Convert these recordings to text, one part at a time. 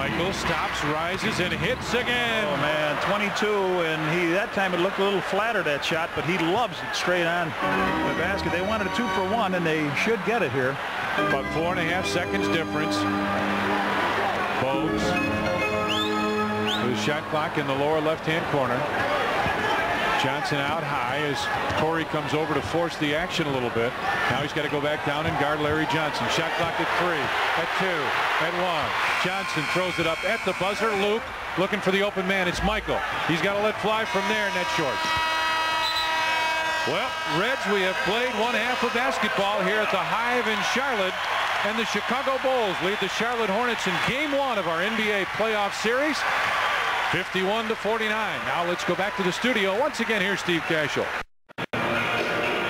Michael stops, rises, and hits again. Oh man, 22, and that time it looked a little flatter, that shot, but he loves it straight on the basket. They wanted a 2-for-1, and they should get it here. About 4.5 seconds difference. Bogues with a shot clock in the lower left-hand corner. Johnson out high as Corey comes over to force the action a little bit. Now he's got to go back down and guard Larry Johnson. Shot clock at 3, at 2, at 1. Johnson throws it up at the buzzer. Luke looking for the open man. It's Michael. He's got to let fly from there. Net short. Well, Reds, we have played one half of basketball here at the Hive in Charlotte. And the Chicago Bulls lead the Charlotte Hornets in Game 1 of our NBA playoff series. 51-49. Now let's go back to the studio. Once again, here's Steve Cashel.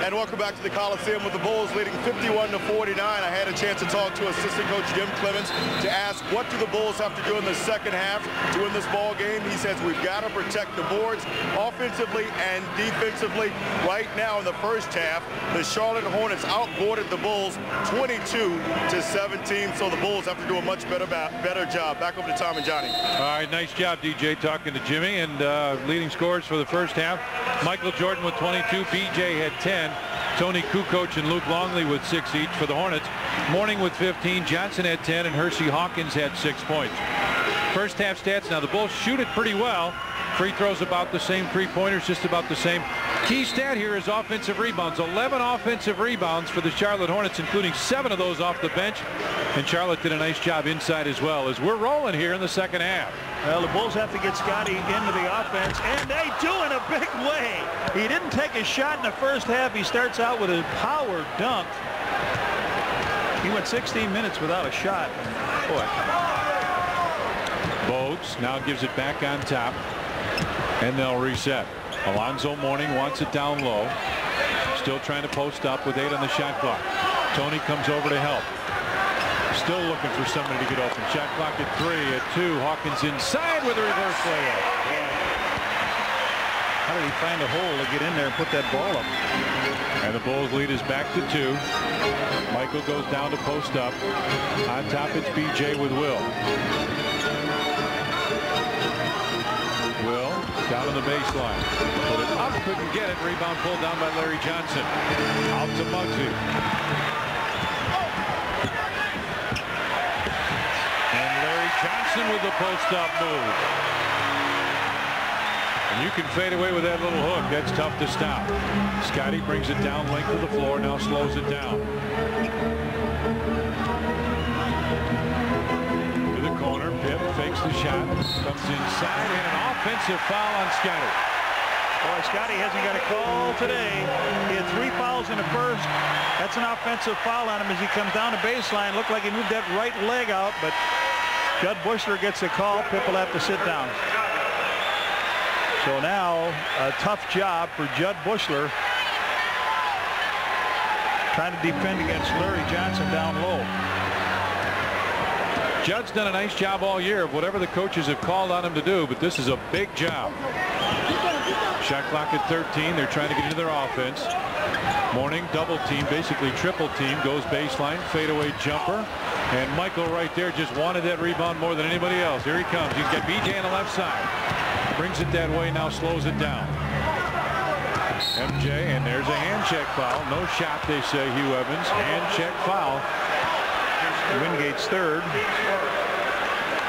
And welcome back to the Coliseum with the Bulls leading 51-49. I had a chance to talk to assistant coach Jim Clemens to ask what do the Bulls have to do in the second half to win this ball game. He says we've got to protect the boards offensively and defensively. Right now in the first half, the Charlotte Hornets outboarded the Bulls 22-17. So the Bulls have to do a much better job. Back over to Tom and Johnny. All right, nice job, DJ, talking to Jimmy. And leading scorers for the first half, Michael Jordan with 22, BJ had 10. Tony Kukoc and Luke Longley with 6 each for the Hornets. Mourning with 15, Johnson had 10, and Hersey Hawkins had 6 points. First half stats. Now the Bulls shoot it pretty well. Free throws about the same, 3-pointers just about the same. Key stat here is offensive rebounds. 11 offensive rebounds for the Charlotte Hornets, including 7 of those off the bench. And Charlotte did a nice job inside as well, as we're rolling here in the second half. Well, the Bulls have to get Scotty into the offense, and they do in a big way. He didn't take a shot in the first half. He starts out with a power dunk. He went 16 minutes without a shot. Boy. Bogues now gives it back on top, and they'll reset. Alonzo Mourning wants it down low. Still trying to post up with 8 on the shot clock. Tony comes over to help. Still looking for somebody to get open. Shot clock at 3, at 2. Hawkins inside with a reverse layup. How did he find a hole to get in there and put that ball up? And the Bulls lead is back to 2. Michael goes down to post up. On top it's BJ with Will. Will down on the baseline. Put it up, couldn't get it. Rebound pulled down by Larry Johnson. Out to Muggsy. And Larry Johnson with the post-up move. And you can fade away with that little hook. That's tough to stop. Scotty brings it down length of the floor, now slows it down. To the corner, Pip fakes the shot, comes inside, and an offensive foul on Scotty. Boy, Scotty hasn't got a call today. He had 3 fouls in the first. That's an offensive foul on him as he comes down the baseline. Looked like he moved that right leg out, but Judd Bushler gets the call. Pip will have to sit down. So now a tough job for Judd Bushler trying to defend against Larry Johnson down low. Judd's done a nice job all year of whatever the coaches have called on him to do, but this is a big job. Shot clock at 13. They're trying to get into their offense. Mourning double team, basically triple team, goes baseline, fadeaway jumper. And Michael right there just wanted that rebound more than anybody else. Here he comes. He's got BJ on the left side. Brings it that way, now slows it down. MJ, and there's a hand check foul. No shot, they say, Hugh Evans. Hand check foul. Wingate's third.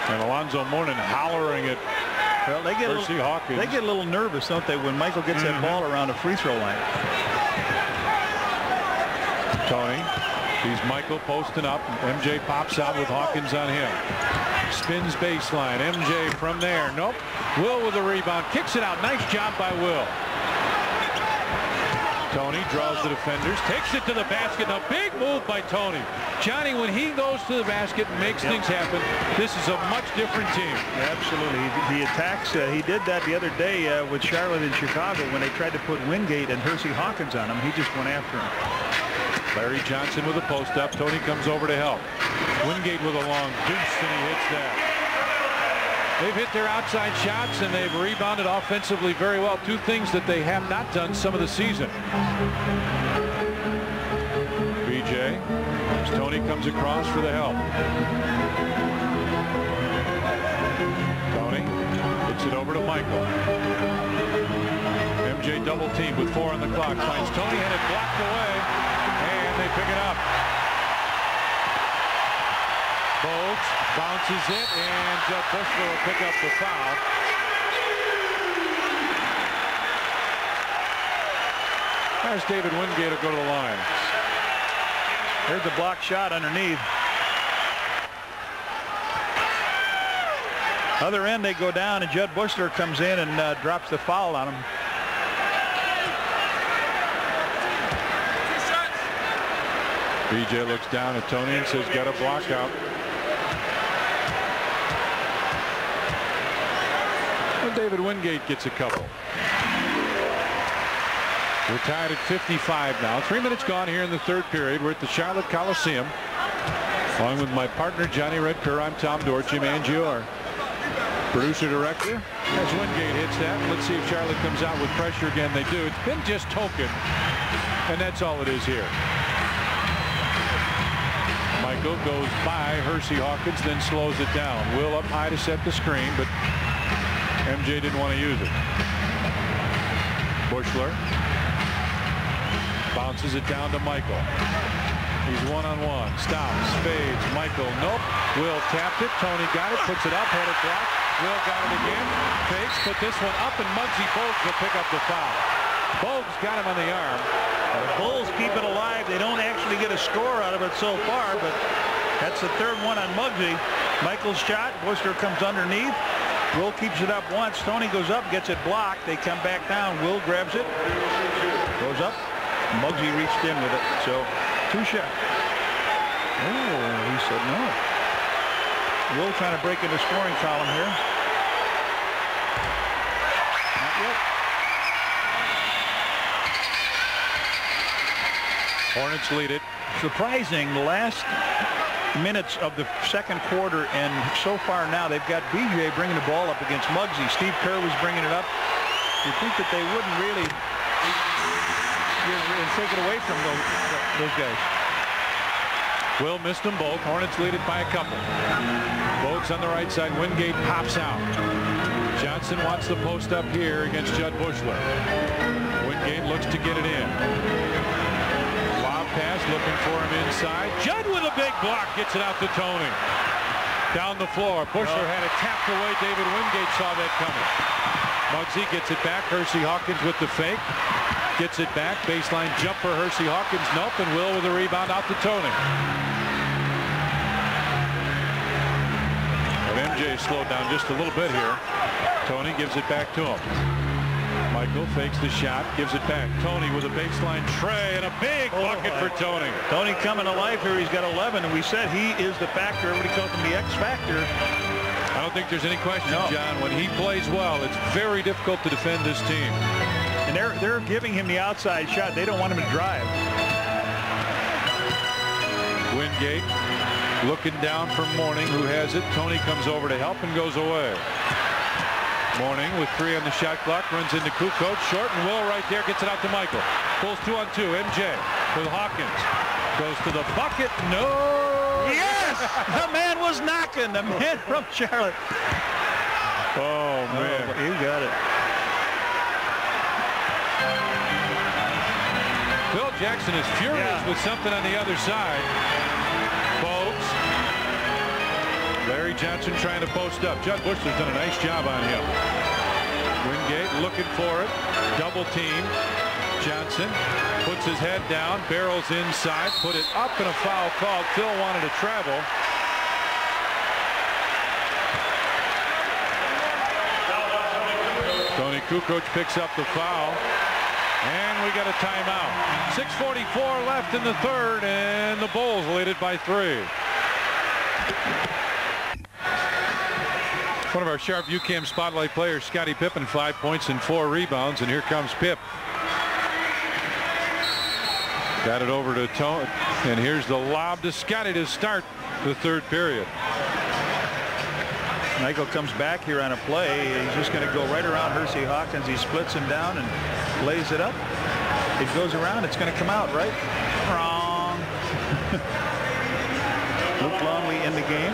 And Alonzo Mourning hollering at well, they get Hersey Hawkins. They get a little nervous, don't they, when Michael gets that ball around the free throw line. Tony sees Michael posting up. MJ pops out with Hawkins on him. Spins baseline. MJ from there. Nope. Will with the rebound. Kicks it out. Nice job by Will. Tony draws the defenders. Takes it to the basket. Now big move by Tony. Johnny, when he goes to the basket and makes things happen, this is a much different team. Absolutely. He attacks. He did that the other day with Charlotte and Chicago when they tried to put Wingate and Hersey Hawkins on him. He just went after him. Larry Johnson with a post-up. Tony comes over to help. Wingate with a long deuce, and he hits that. They've hit their outside shots, and they've rebounded offensively very well. 2 things that they have not done some of the season. BJ, as Tony comes across for the help. Michael. MJ double team with 4 on the clock. Finds Tony, and it blocked away, and they pick it up. Bogues bounces it, and Judd Bushler will pick up the foul. There's David Wingate to go to the line. There's the block shot underneath. Other end, they go down, and Judd Bushler comes in and drops the foul on him. BJ looks down at Tony and says, got a block out. Well, David Wingate gets a couple. We're tied at 55 now. 3 minutes gone here in the third period. We're at the Charlotte Coliseum. Along with my partner, Johnny Red Kerr, I'm Tom Dort, Jim Angio, our producer-director. As Wingate hits that, let's see if Charlotte comes out with pressure again. They do. It's been just token, and that's all it is here. Michael goes by Hersey Hawkins, then slows it down. Will up high to set the screen, but MJ didn't want to use it. Bushler bounces it down to Michael. He's one-on-one. Stops. Fades. Michael. Nope. Will tapped it. Tony got it. Puts it up. Had it blocked. Will got it again. Fakes. Put this one up, and Muggsy Bogues will pick up the foul. Bogues got him on the arm. The Bulls keep it alive. They don't actually get a score out of it so far, but that's the third one on Muggsy. Michael's shot. Bushler comes underneath. Will keeps it up once. Tony goes up, gets it blocked. They come back down. Will grabs it. Goes up. Muggsy reached in with it. So 2 shots. Oh, he said no. Will trying to break into scoring column here. Not yet. Hornets lead it. Surprising, the last minutes of the second quarter, and so far now they've got BJ bringing the ball up against Muggsy. Steve Kerr was bringing it up. You'd think that they wouldn't really take it away from those guys. Will missed them both. Hornets lead it by a couple. Bogues on the right side. Wingate pops out. Johnson wants the post up here against Judd Bushler. Wingate looks to get it in. Lob pass, looking for him inside. Judd with a big block, gets it out to Tony. Down the floor. Bushler had it tapped away. David Wingate saw that coming. Muggsy gets it back. Hersey Hawkins with the fake. Gets it back. Baseline jump for Hersey Hawkins. Nope. And Will with a rebound out to Tony. But MJ slowed down just a little bit here. Tony gives it back to him. Michael fakes the shot, gives it back. Tony with a baseline tray and a big bucket for Tony. Tony coming to life here. He's got 11, and we said he is the factor. Everybody calls him the X factor. I don't think there's any question, John. When he plays well, it's very difficult to defend this team. And they're giving him the outside shot. They don't want him to drive. Wingate looking down for Mourning, who has it. Tony comes over to help and goes away. Mourning with 3 on the shot clock, runs into Kukoc, short, and Will right there gets it out to Michael. Pulls 2 on 2. MJ with Hawkins. Goes to the bucket. No! Yes! The man was knocking. The man from Charlotte. Oh, man. Oh, you got it. Phil Jackson is furious with something on the other side. Bogues. Larry Johnson trying to post up. Judd Bushler's done a nice job on him. Wingate looking for it. Double team. Johnson puts his head down, barrels inside, put it up, and a foul called. Phil wanted to travel. Tony Kukoc picks up the foul. And we got a timeout. 6:44 left in the third, and the Bulls lead it by 3. One of our Sharp UCAM Spotlight players, Scottie Pippen, 5 points and 4 rebounds, and here comes Pip. Got it over to Tony, and here's the lob to Scottie to start the third period. Michael comes back here on a play. He's just going to go right around Hersey Hawkins. He splits him down and lays it up. It goes around. It's going to come out, right? Wrong. Luke Longley in the game.